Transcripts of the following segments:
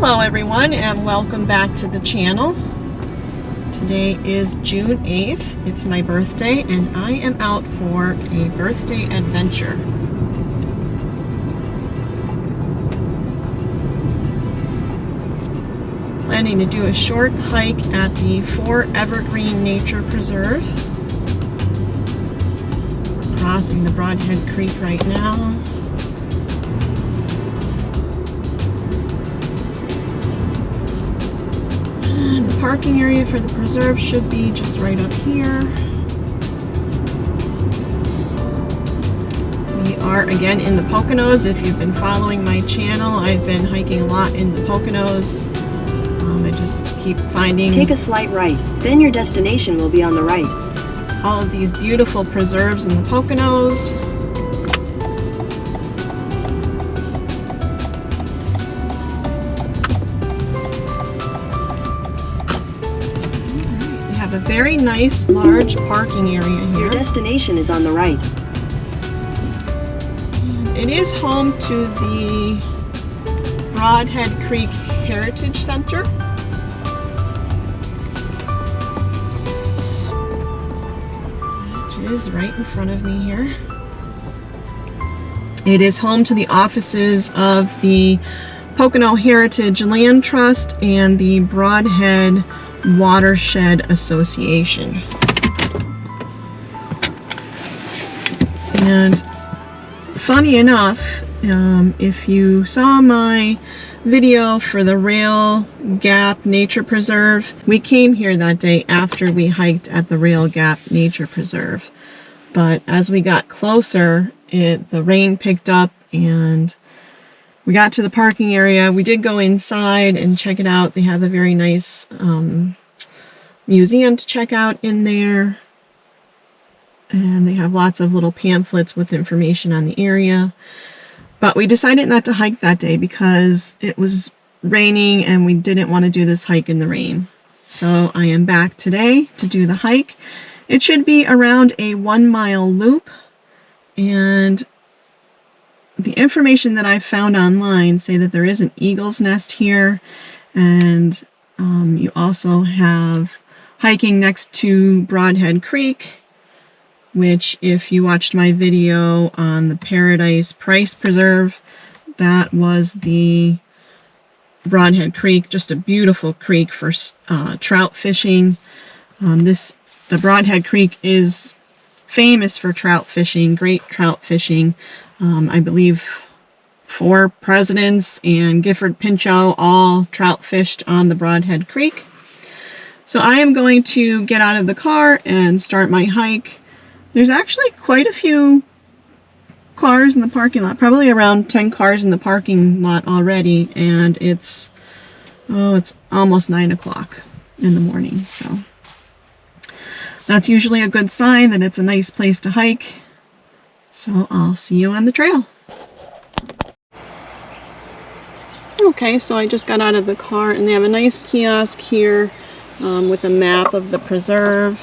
Hello everyone and welcome back to the channel. Today is June 8th. It's my birthday and I am out for a birthday adventure. Planning to do a short hike at the ForEvergreen Nature Preserve. Crossing the Brodhead Creek right now. The parking area for the preserve should be just right up here. We are again in the Poconos. If you've been following my channel, I've been hiking a lot in the Poconos. I just keep finding... Take a slight right, then your destination will be on the right. All of these beautiful preserves in the Poconos. A very nice large parking area here. Your destination is on the right. It is home to the Brodhead Creek Heritage Center. Which is right in front of me here. It is home to the offices of the Pocono Heritage Land Trust and the Brodhead Watershed Association. And funny enough, if you saw my video for the Rail Gap Nature Preserve, we came here that day after we hiked at the Rail Gap Nature Preserve. But as we got closer, the rain picked up and we got to the parking area. We did go inside and check it out. They have a very nice museum to check out in there. And they have lots of little pamphlets with information on the area. But we decided not to hike that day because it was raining and we didn't want to do this hike in the rain. So I am back today to do the hike. It should be around a 1-mile loop. And the information that I've found online say that there is an eagle's nest here, and you also have hiking next to Brodhead Creek, which if you watched my video on the Paradise Price Preserve, that was the Brodhead Creek, just a beautiful creek for trout fishing. The Brodhead Creek is famous for trout fishing, great trout fishing. I believe 4 presidents and Gifford Pinchot all trout fished on the Brodhead Creek. So I am going to get out of the car and start my hike. There's actually quite a few cars in the parking lot, probably around 10 cars in the parking lot already, and it's almost 9 o'clock in the morning. So that's usually a good sign that it's a nice place to hike. So I'll see you on the trail. Okay, so I just got out of the car and they have a nice kiosk here with a map of the preserve.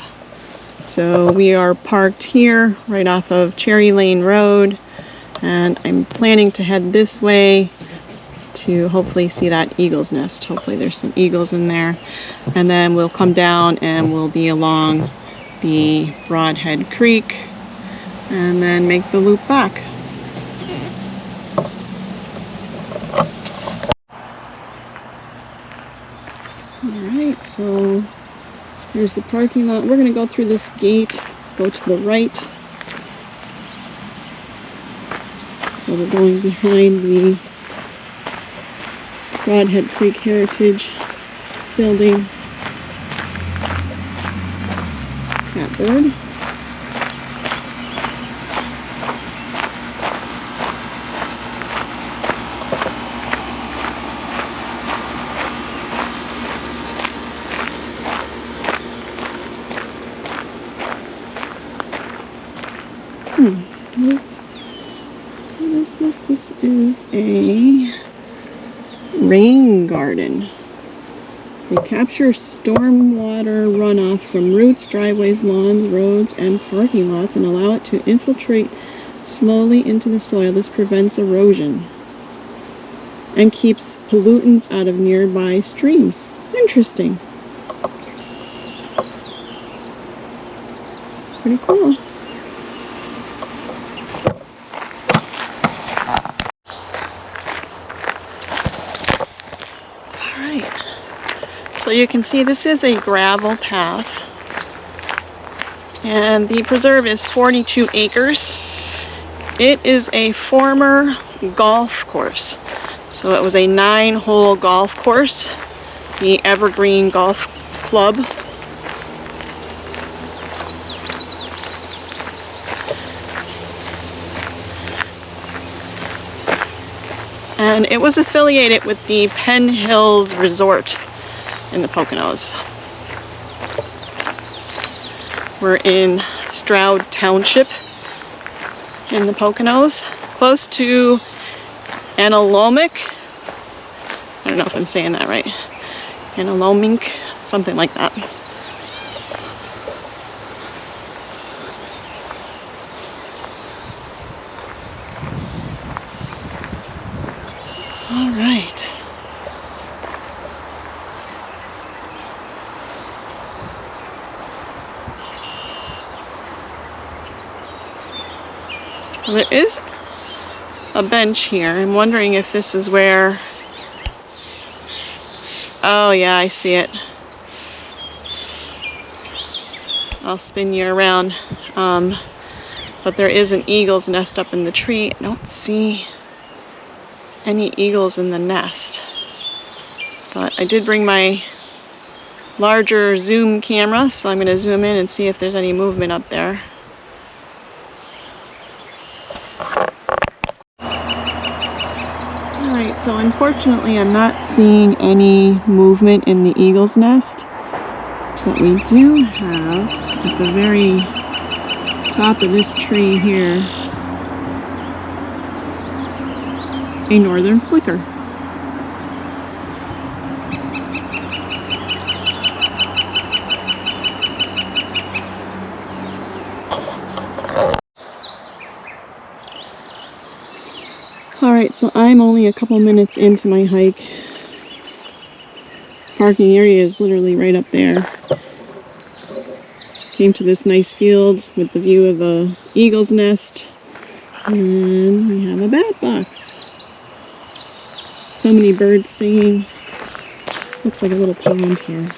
So we are parked here right off of Cherry Lane Road, and I'm planning to head this way to hopefully see that eagle's nest. Hopefully there's some eagles in there, and then we'll come down and we'll be along the Brodhead Creek and then make the loop back. Alright, so here's the parking lot. We're going to go through this gate, go to the right. So we're going behind the Brodhead Creek Heritage Building. Catbird. What is this? This is a rain garden. They capture stormwater runoff from roots, driveways, lawns, roads, and parking lots and allow it to infiltrate slowly into the soil. This prevents erosion. and keeps pollutants out of nearby streams. Interesting. Pretty cool. Alright, so you can see this is a gravel path, and the preserve is 42 acres. It is a former golf course. So it was a 9-hole golf course, the Evergreen Golf Club. And it was affiliated with the Penn Hills Resort in the Poconos. We're in Stroud Township in the Poconos, close to Analomink. I don't know if I'm saying that right. Analomink, something like that. All right. So there is a bench here. I'm wondering if this is where... Oh yeah, I see it. I'll spin you around. But there is an eagle's nest up in the tree. I don't see any eagles in the nest. But I did bring my larger zoom camera, so I'm going to zoom in and see if there's any movement up there. Alright, so unfortunately I'm not seeing any movement in the eagle's nest, but we do have at the very top of this tree here a northern flicker. Alright, so I'm only a couple minutes into my hike. Parking area is literally right up there. Came to this nice field with the view of a eagle's nest, and we have a bat box. So many birds singing. Looks like a little pond here.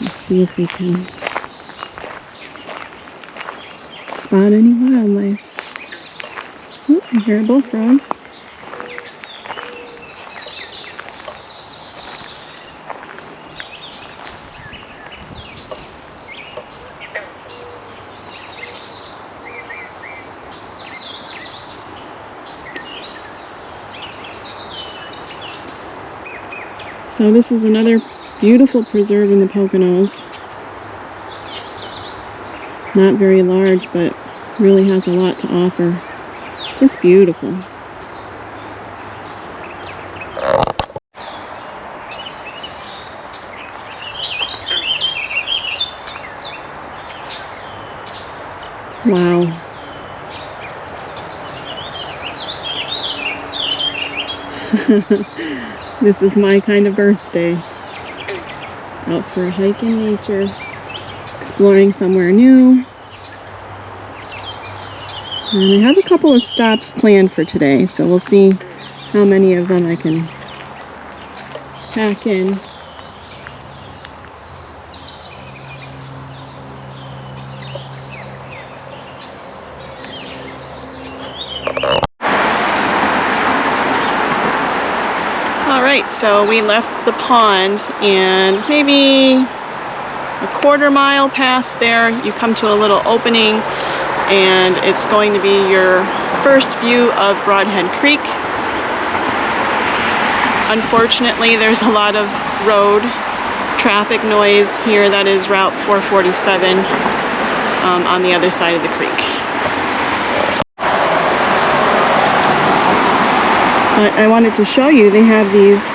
Let's see if we can spot any wildlife. Oh, I hear a bullfrog. So this is another beautiful preserve in the Poconos. Not very large, but really has a lot to offer. Just beautiful. Wow. This is my kind of birthday. Out for a hike in nature, exploring somewhere new. And I have a couple of stops planned for today, so we'll see how many of them I can pack in. Alright, so we left the pond, and maybe a quarter-mile past there you come to a little opening, and it's going to be your first view of Brodhead Creek. Unfortunately, there's a lot of road traffic noise here. That is Route 447 on the other side of the creek. But I wanted to show you, they have these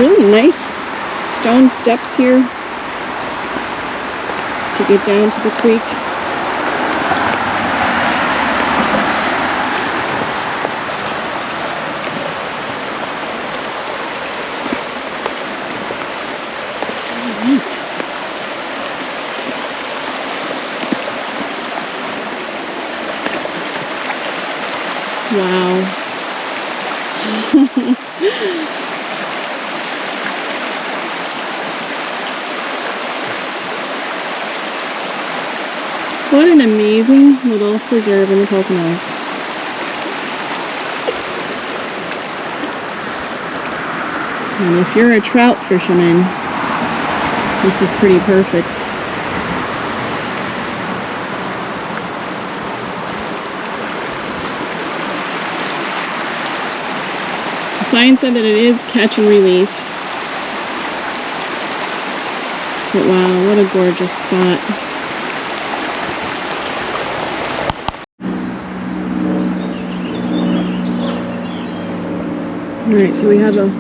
really nice stone steps here to get down to the creek. Wow. What an amazing little preserve in the Poconos. And if you're a trout fisherman, this is pretty perfect. The sign said that it is catch and release. But wow, what a gorgeous spot. Alright, so we have a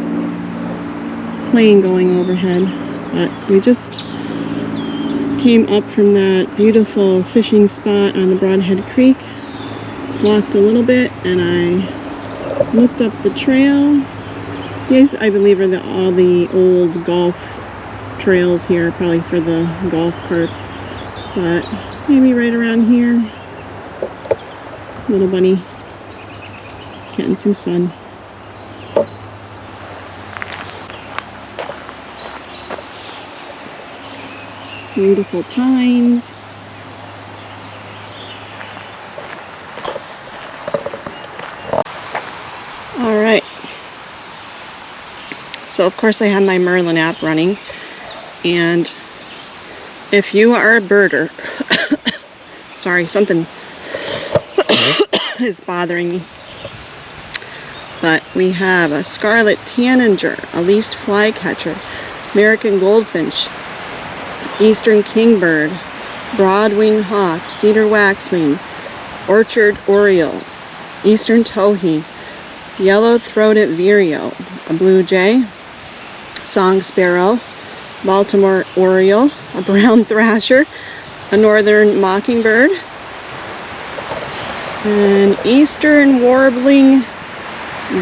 plane going overhead, but we just came up from that beautiful fishing spot on the Brodhead Creek, walked a little bit, and I looked up the trail. These, I believe, are all the old golf trails here, probably for the golf carts, but maybe right around here. Little bunny getting some sun. Beautiful pines. All right. So of course I have my Merlin app running, and if you are a birder, sorry, something is bothering me. But we have a scarlet tanager, a least flycatcher, American goldfinch, eastern kingbird, broad-winged hawk, cedar waxwing, orchard oriole, eastern towhee, yellow-throated vireo, a blue jay, song sparrow, Baltimore oriole, a brown thrasher, a northern mockingbird, an eastern warbling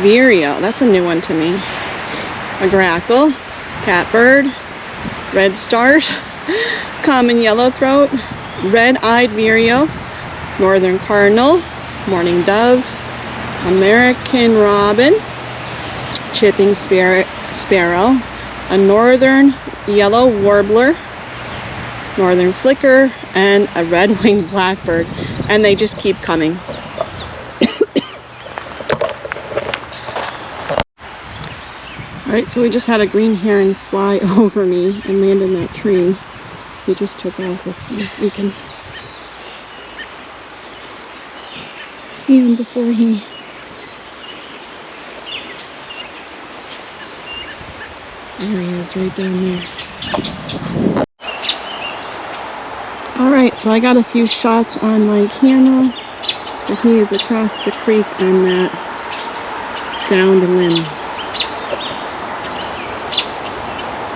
vireo, that's a new one to me, a grackle, catbird, red start, common yellowthroat, red-eyed vireo, northern cardinal, mourning dove, American robin, chipping sparrow, a northern yellow warbler, northern flicker, and a red-winged blackbird. And they just keep coming. Alright, so we just had a green heron fly over me and land in that tree. He just took off. Let's see if we can see him before he... There he is, right down there. Alright, so I got a few shots on my camera, but he is across the creek on that downed limb.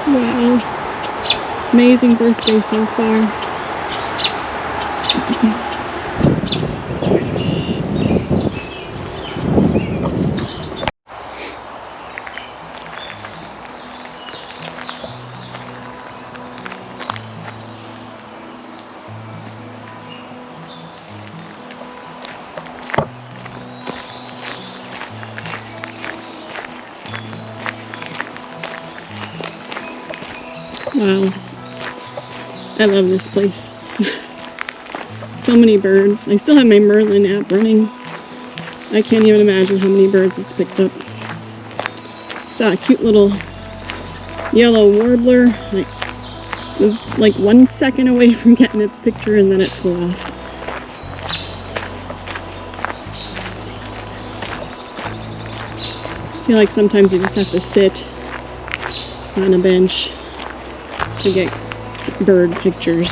Wow. Amazing birthday so far. Wow, I love this place. So many birds. I still have my Merlin app running. I can't even imagine how many birds it's picked up. Saw a cute little yellow warbler. It was like 1 second away from getting its picture and then it flew off. I feel like sometimes you just have to sit on a bench to get bird pictures.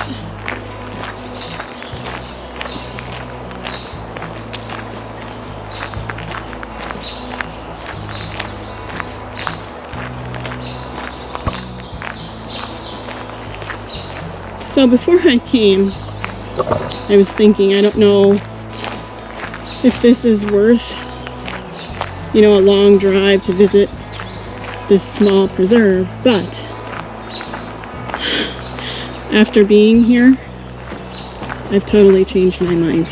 So before I came, I was thinking, I don't know if this is worth, you know, a long drive to visit this small preserve, but after being here, I've totally changed my mind.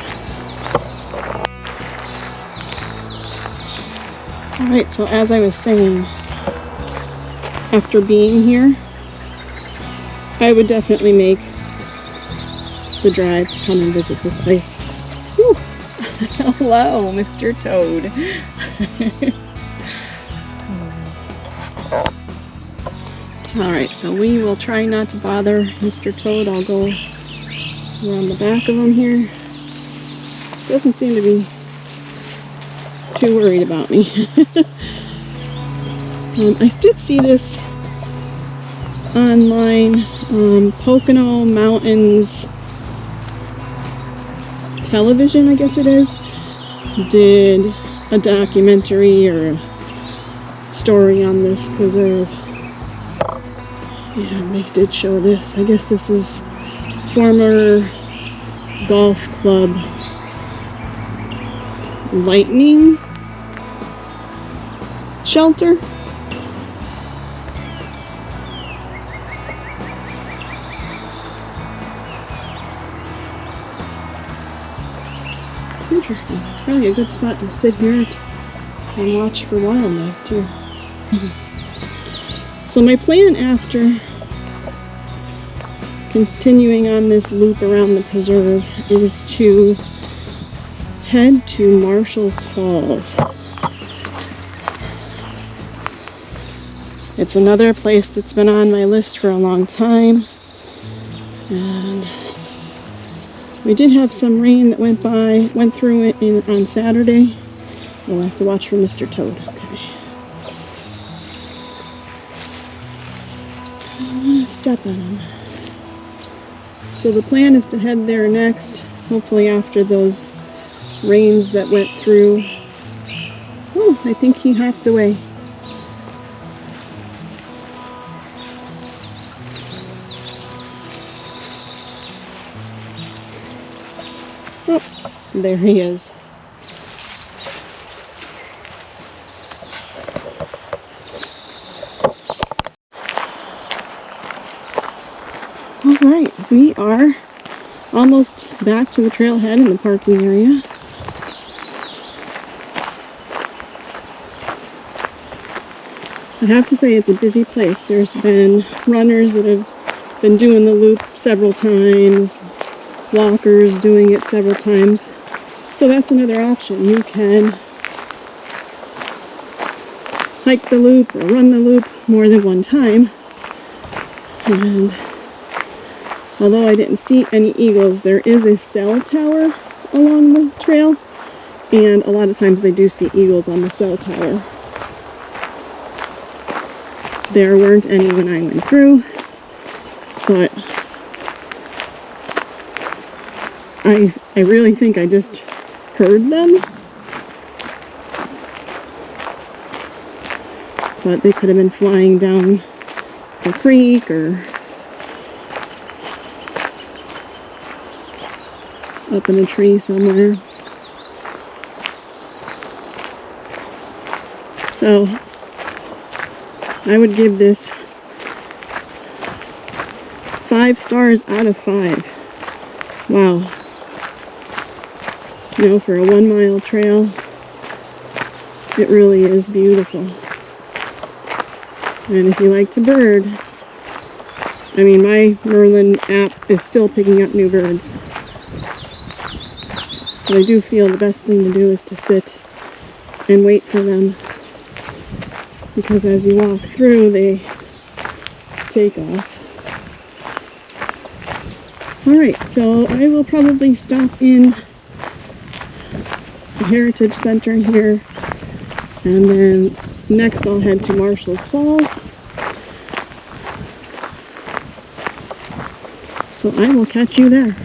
Alright, so as I was saying, after being here, I would definitely make the drive to come and visit this place. Whew. Hello, Mr. Toad. Alright, so we will try not to bother Mr. Toad. I'll go around the back of him here. Doesn't seem to be too worried about me. I did see this online. Pocono Mountains Television, I guess it is, did a documentary or a story on this preserve. And they did show this. I guess this is former golf club lightning shelter. Interesting. It's probably a good spot to sit here and watch for wildlife too. So my plan after continuing on this loop around the preserve is to head to Marshall's Falls. It's another place that's been on my list for a long time, and we did have some rain that went through it on Saturday. We'll have to watch for Mr. Toad. Okay. I don't want to step on him. So the plan is to head there next, hopefully after those rains that went through. Oh, I think he hopped away. Oh, there he is. All right, we are almost back to the trailhead in the parking area. I have to say it's a busy place. There's been runners that have been doing the loop several times, walkers doing it several times. So that's another option. You can hike the loop or run the loop more than one time. And although I didn't see any eagles, there is a cell tower along the trail, and a lot of times they do see eagles on the cell tower. There weren't any when I went through, but I really think I just heard them. But they could have been flying down the creek or up in a tree somewhere. So I would give this 5 stars out of 5. Wow. You know, for a 1-mile trail, it really is beautiful. And if you like to bird, I mean, my Merlin app is still picking up new birds. But I do feel the best thing to do is to sit and wait for them, because as you walk through, they take off. Alright, so I will probably stop in the Heritage Center here, and then next I'll head to Marshall's Falls. So I will catch you there.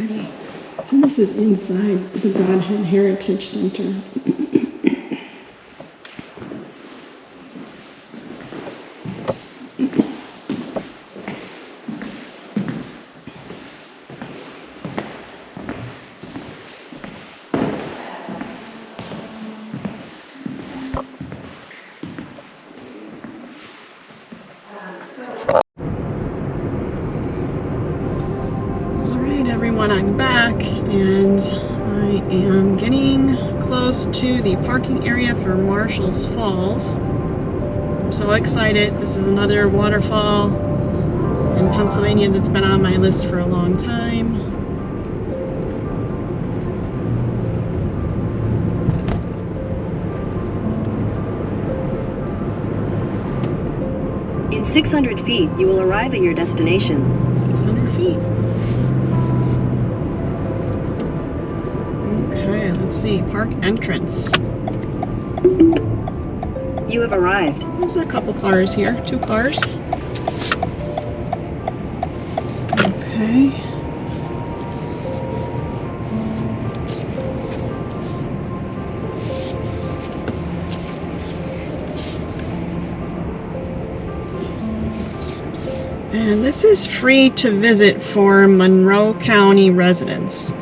pretty. So this is inside the Brodhead Heritage Center. Everyone, I'm back and I am getting close to the parking area for Marshall's Falls. I'm so excited. This is another waterfall in Pennsylvania that's been on my list for a long time. In 600 feet, you will arrive at your destination. 600 feet. Okay, let's see. Park entrance. You have arrived. There's a couple cars here. 2 cars. Okay. And this is free to visit for Monroe County residents.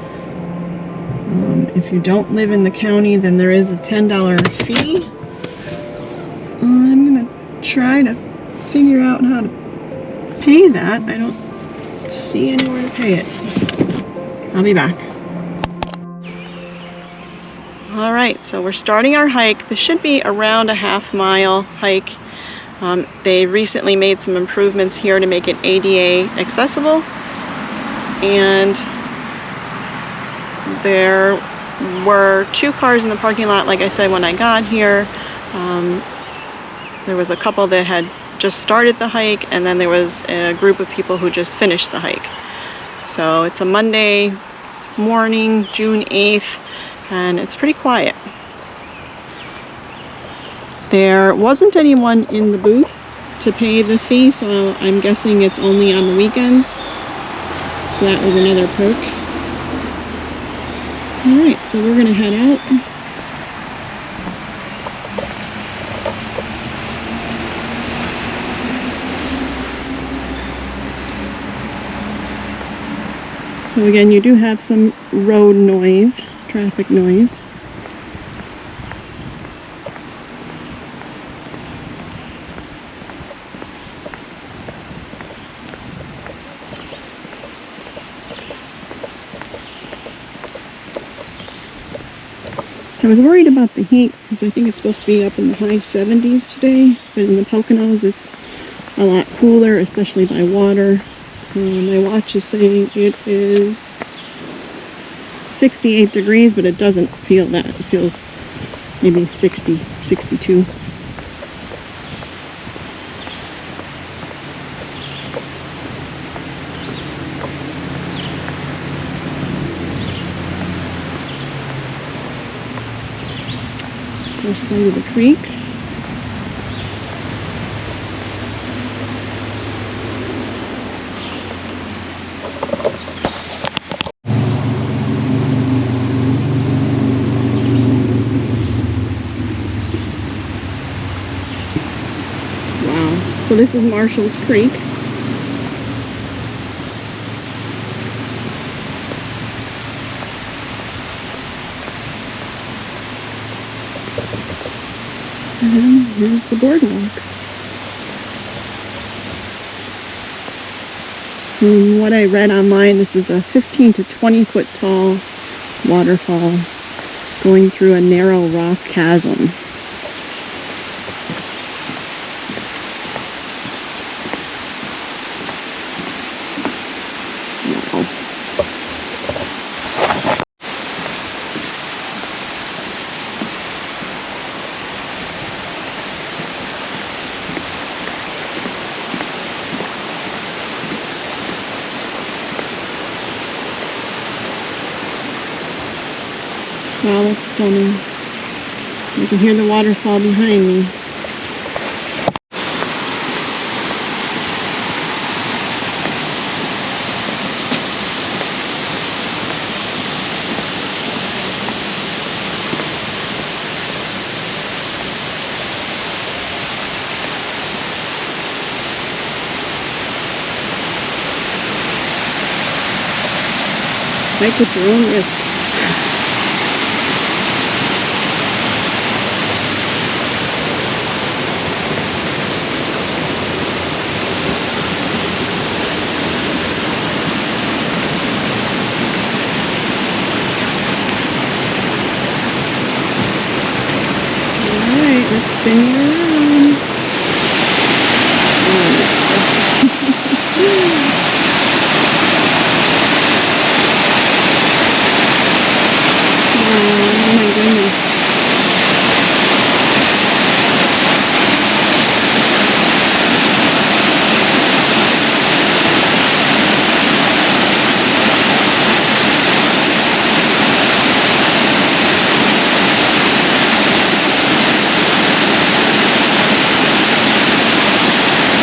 If you don't live in the county, then there is a $10 fee. I'm gonna try to figure out how to pay that. I don't see anywhere to pay it. I'll be back. All right, so we're starting our hike. This should be around a half-mile hike. They recently made some improvements here to make it ADA accessible, and there were 2 cars in the parking lot, like I said, when I got here. There was a couple that had just started the hike, and then there was a group of people who just finished the hike. So it's a Monday morning, June 8th, and it's pretty quiet. There wasn't anyone in the booth to pay the fee, so I'm guessing it's only on the weekends. So that was another perk. Alright, so we're gonna head out. So again, you do have some road noise, traffic noise. I was worried about the heat because I think it's supposed to be up in the high 70s today, but in the Poconos it's a lot cooler, especially by water. My watch is saying it is 68 degrees, but it doesn't feel that. It feels maybe 60, 62. First side of the creek. Wow. So this is Marshall's Creek. And here's the boardwalk. From what I read online, this is a 15 to 20 foot tall waterfall going through a narrow rock chasm. Wow. Wow, that's stunning. You can hear the waterfall behind me. Hike at your own risk. Alright, let's spin you around. Oh my goodness.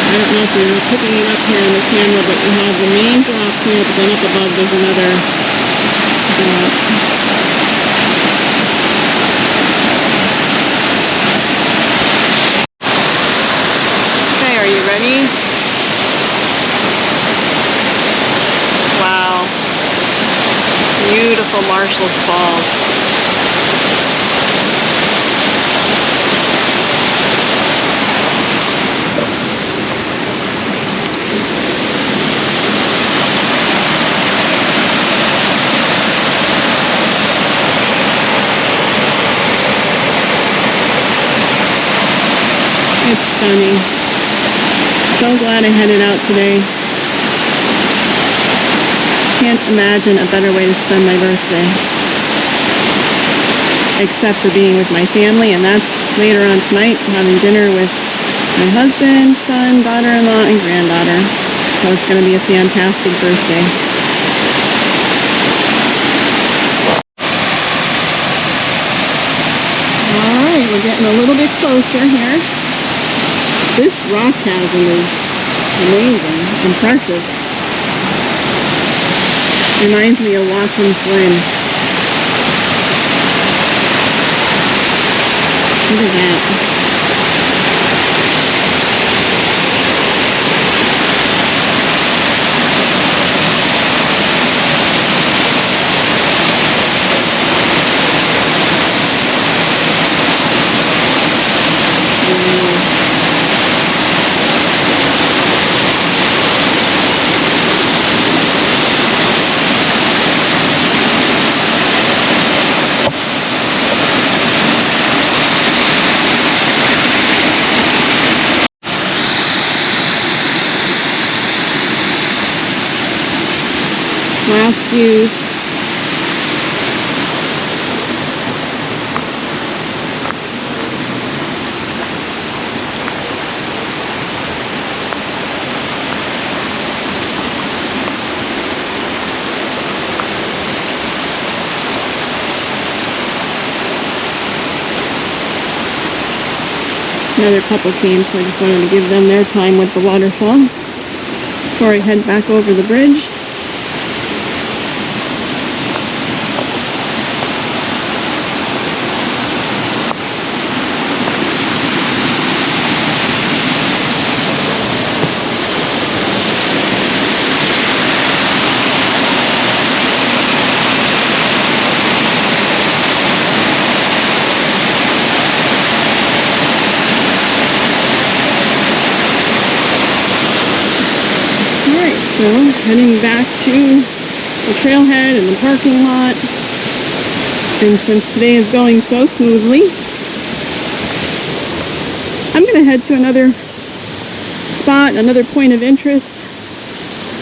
I don't know if you're picking it up here on the camera, but you have the main drop here, but then up above there's another drop. Okay, are you ready? Wow. Beautiful Marshall's Falls. It's stunning. So glad I headed out today. Can't imagine a better way to spend my birthday. Except for being with my family, and that's later on tonight, having dinner with my husband, son, daughter-in-law, and granddaughter. So it's going to be a fantastic birthday. Alright, we're getting a little bit closer here. This rock chasm is amazing, impressive. Reminds me of Watkins Glen. Look at that. Last views. Another couple came, so I just wanted to give them their time with the waterfall before I head back over the bridge. So, heading back to the trailhead and the parking lot. And since today is going so smoothly, I'm going to head to another spot, another point of interest.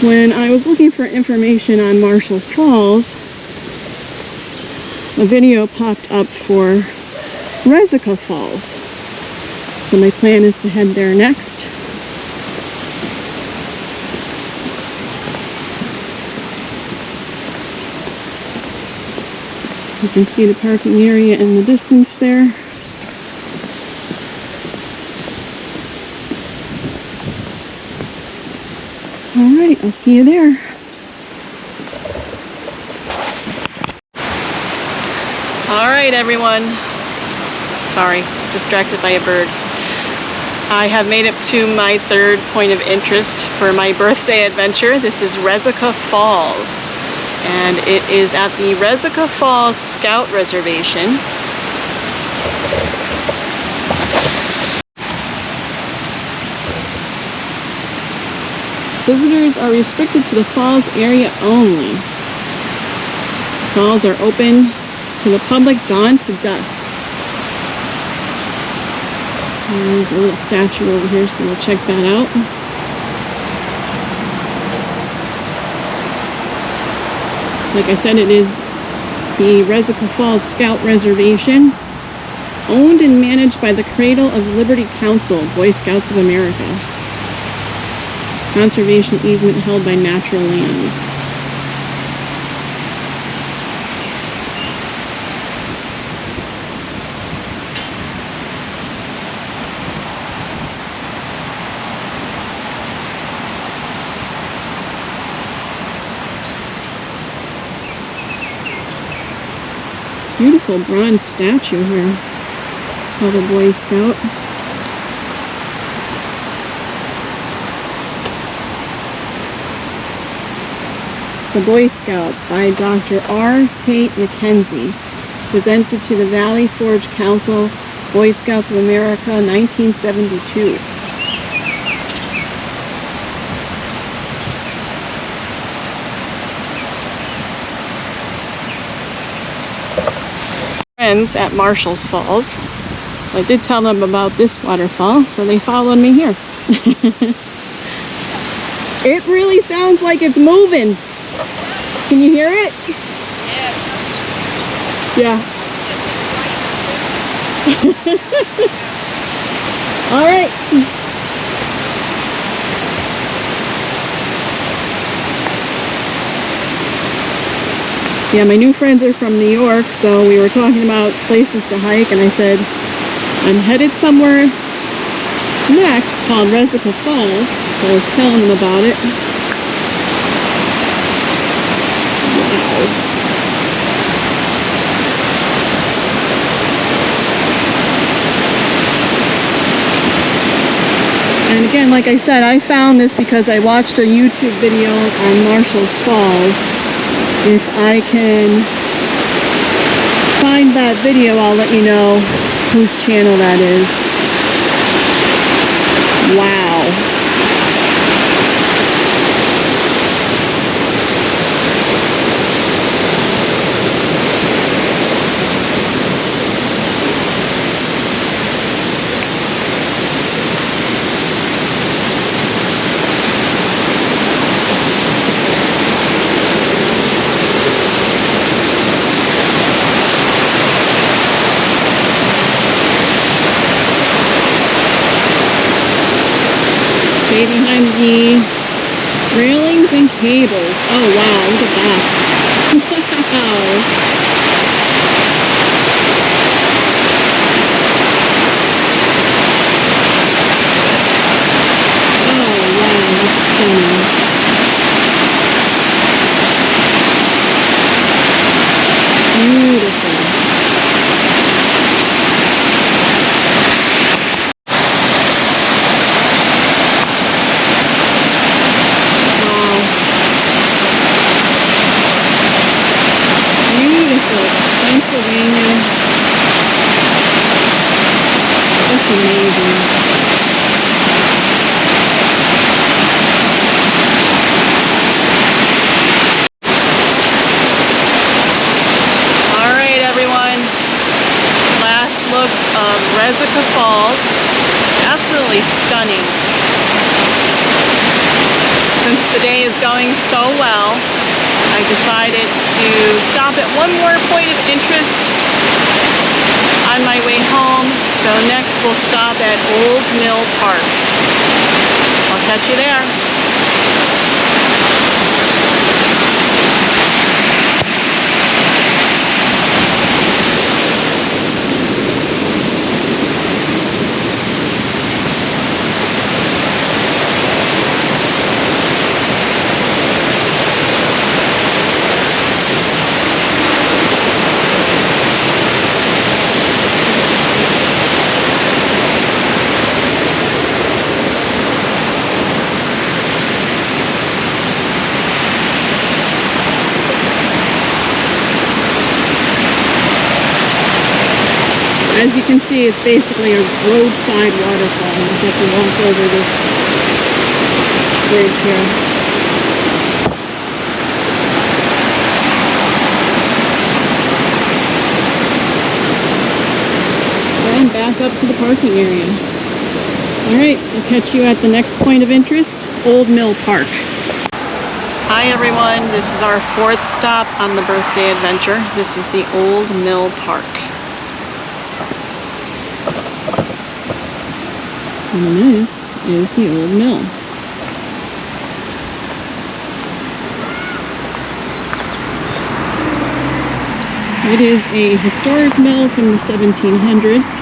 When I was looking for information on Marshall's Falls, a video popped up for Resica Falls. So my plan is to head there next. You can see the parking area in the distance there. Alright, I'll see you there. Alright everyone. Sorry, distracted by a bird. I have made it to my third point of interest for my birthday adventure. This is Resica Falls. and it is at the Resica Falls Scout Reservation. Visitors are restricted to the falls area only. Falls are open to the public dawn to dusk. There's a little statue over here, so we'll check that out. Like I said, it is the Resica Falls Scout Reservation, owned and managed by the Cradle of Liberty Council, Boy Scouts of America. Conservation easement held by Natural Lands. Beautiful bronze statue here of a Boy Scout. The Boy Scout by Dr. R. Tate McKenzie, presented to the Valley Forge Council, Boy Scouts of America, 1972. Friends at Marshall's Falls, so I did tell them about this waterfall, so they followed me here. It really sounds like it's moving. Can you hear it? Yeah. All right. Yeah, my new friends are from New York, so we were talking about places to hike, and I said, I'm headed somewhere next called Resica Falls, so I was telling them about it. Wow. And again, like I said, I found this because I watched a YouTube video on Marshall's Falls. If I can find that video, I'll let you know whose channel that is. Wow. Stay behind the railings and cables. Oh wow, look at that. Wow. Oh wow, that's stunning. Beautiful. Pennsylvania. Just amazing. Alright everyone, last looks of Resica Falls. Absolutely stunning. Since the day is going so well, I decided to stop at one more point of interest on my way home. So next we'll stop at Old Mill Park. I'll catch you there. as you can see, it's basically a roadside waterfall. You just have to walk over this bridge here. And back up to the parking area. Alright, I'll catch you at the next point of interest, Old Mill Park. Hi everyone, this is our 4th stop on the birthday adventure. This is the Old Mill Park. And this is the old mill. It is a historic mill from the 1700s.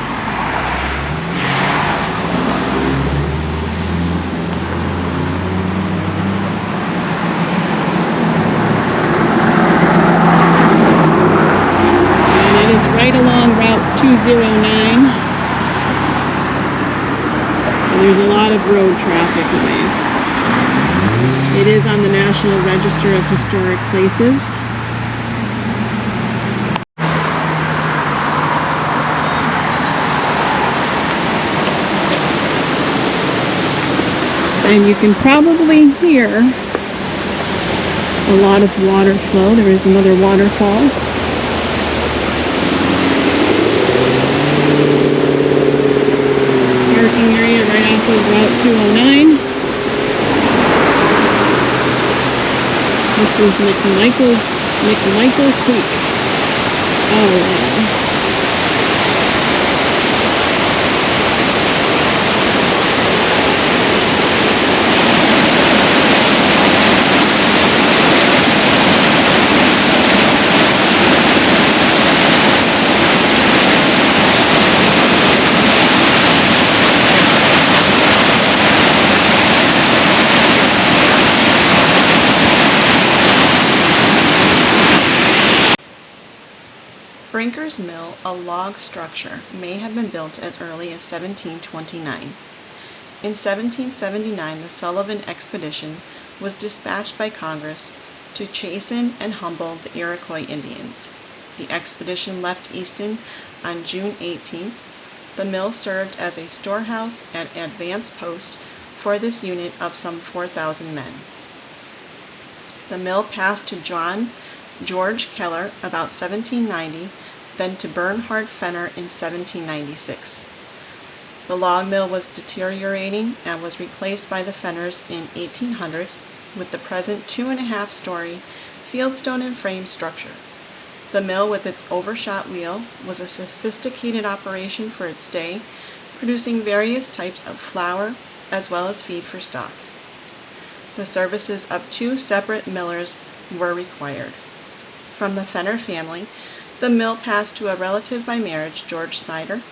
And it is right along Route 209. So there's a lot of road traffic noise. It is on the National Register of Historic Places. And you can probably hear a lot of water flow. There is another waterfall. Parking area right off of Route 209. This is McMichael Creek. Oh wow. Brinker's Mill, a log structure, may have been built as early as 1729. In 1779, the Sullivan expedition was dispatched by Congress to chasten and humble the Iroquois Indians. The expedition left Easton on June 18th. The mill served as a storehouse and advance post for this unit of some 4,000 men. The mill passed to George Keller about 1790, then to Bernhard Fenner in 1796. The log mill was deteriorating and was replaced by the Fenners in 1800 with the present 2.5-story fieldstone and frame structure. The mill with its overshot wheel was a sophisticated operation for its day, producing various types of flour as well as feed for stock. The services of 2 separate millers were required. From the Fenner family, the mill passed to a relative by marriage, George Snyder,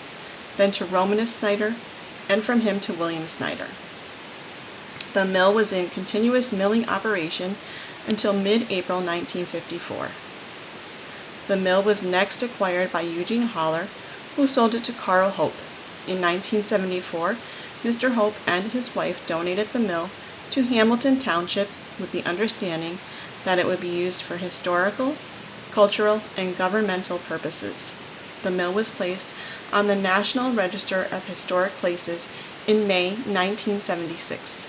then to Romanus Snyder, and from him to William Snyder. The mill was in continuous milling operation until mid-April 1954. The mill was next acquired by Eugene Haller, who sold it to Carl Hope. In 1974, Mr. Hope and his wife donated the mill to Hamilton Township with the understanding that it would be used for historical, cultural, and governmental purposes. The mill was placed on the National Register of Historic Places in May 1976.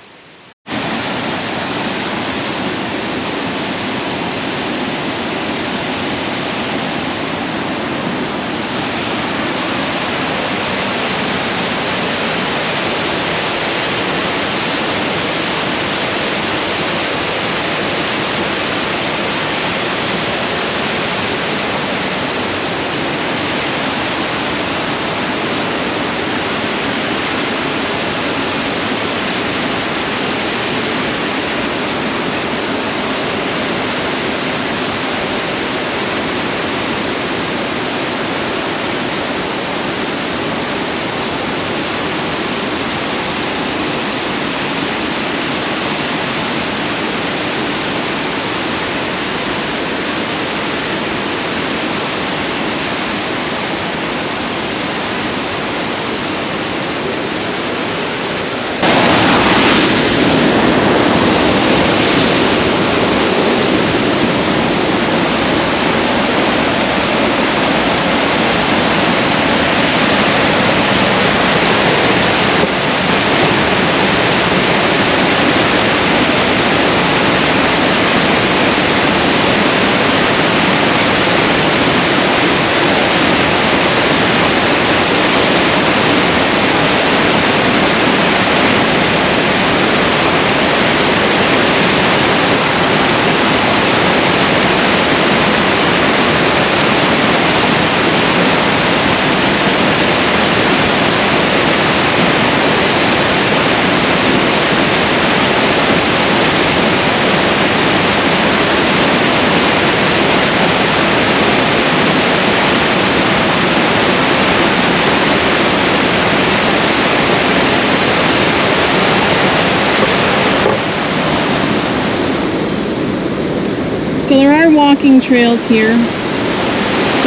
hiking trails here.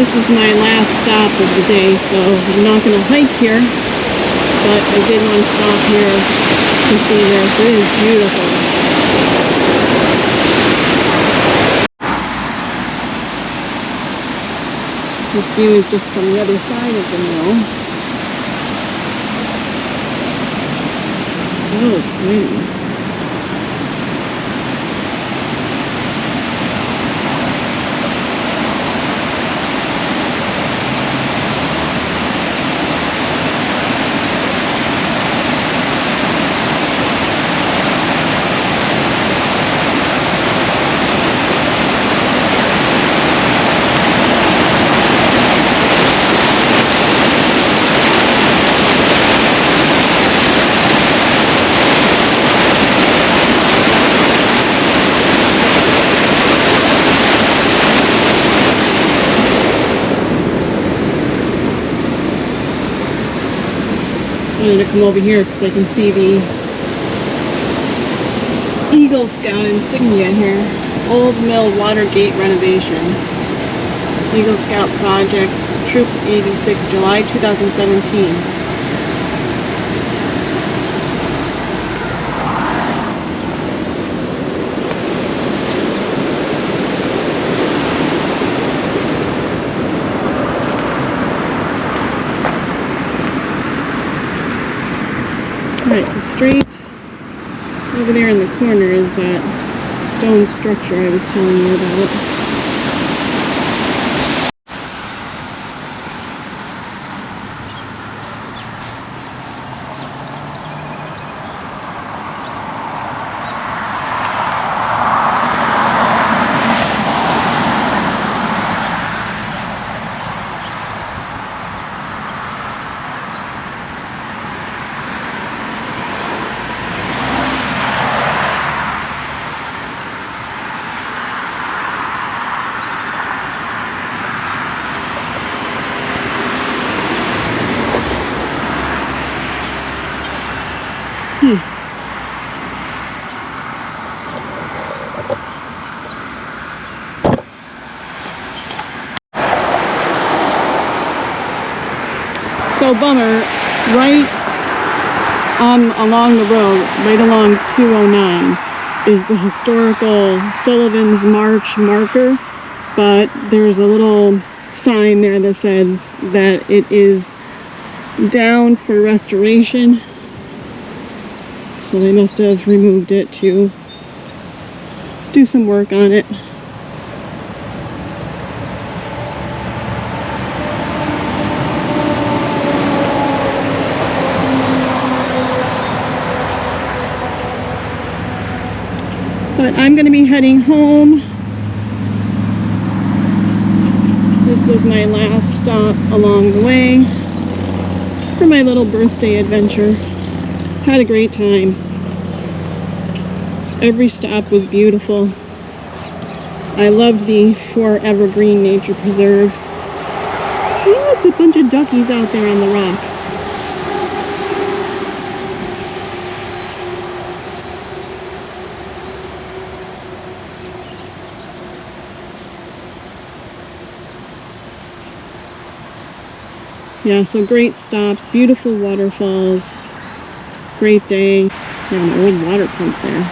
This is my last stop of the day, so I'm not going to hike here, but I did want to stop here to see this. It is beautiful. This view is just from the other side of the mill. So pretty. I wanted to come over here because I can see the Eagle Scout insignia here. Old Mill Watergate renovation. Eagle Scout Project, Troop 86, July 2017. Alright, so straight over there in the corner is that stone structure I was telling you about. So bummer, right along the road, right along 209, is the historical Sullivan's March marker, but there's a little sign there that says that it is down for restoration. So they must have removed it to do some work on it. But I'm going to be heading home. This was my last stop along the way for my little birthday adventure. Had a great time. Every stop was beautiful. I loved the ForEvergreen Nature Preserve. Oh, it's a bunch of duckies out there on the rock. Yeah, so great stops, beautiful waterfalls, great day. We have an old water pump there.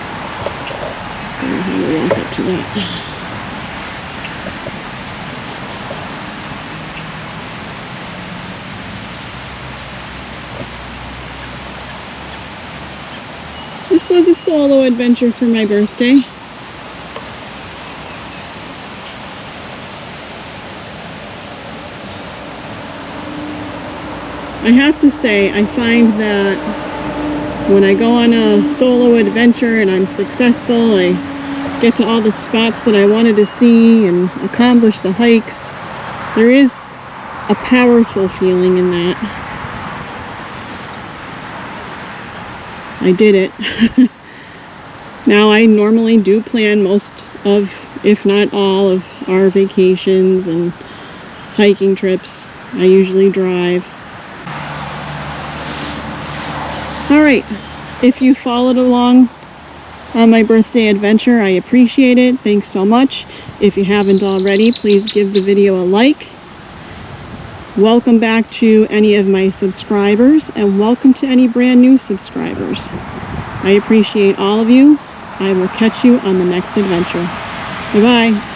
Just gonna have a walk up to that. This was a solo adventure for my birthday. I have to say, I find that when I go on a solo adventure and I'm successful, I get to all the spots that I wanted to see and accomplish the hikes. There is a powerful feeling in that. I did it. Now I normally do plan most of, if not all of, our vacations and hiking trips. I usually drive. Alright, if you followed along on my birthday adventure. I appreciate it. Thanks so much. If you haven't already, please give the video a like. Welcome back to any of my subscribers, and welcome to any brand new subscribers. I appreciate all of you. I will catch you on the next adventure. Bye-bye.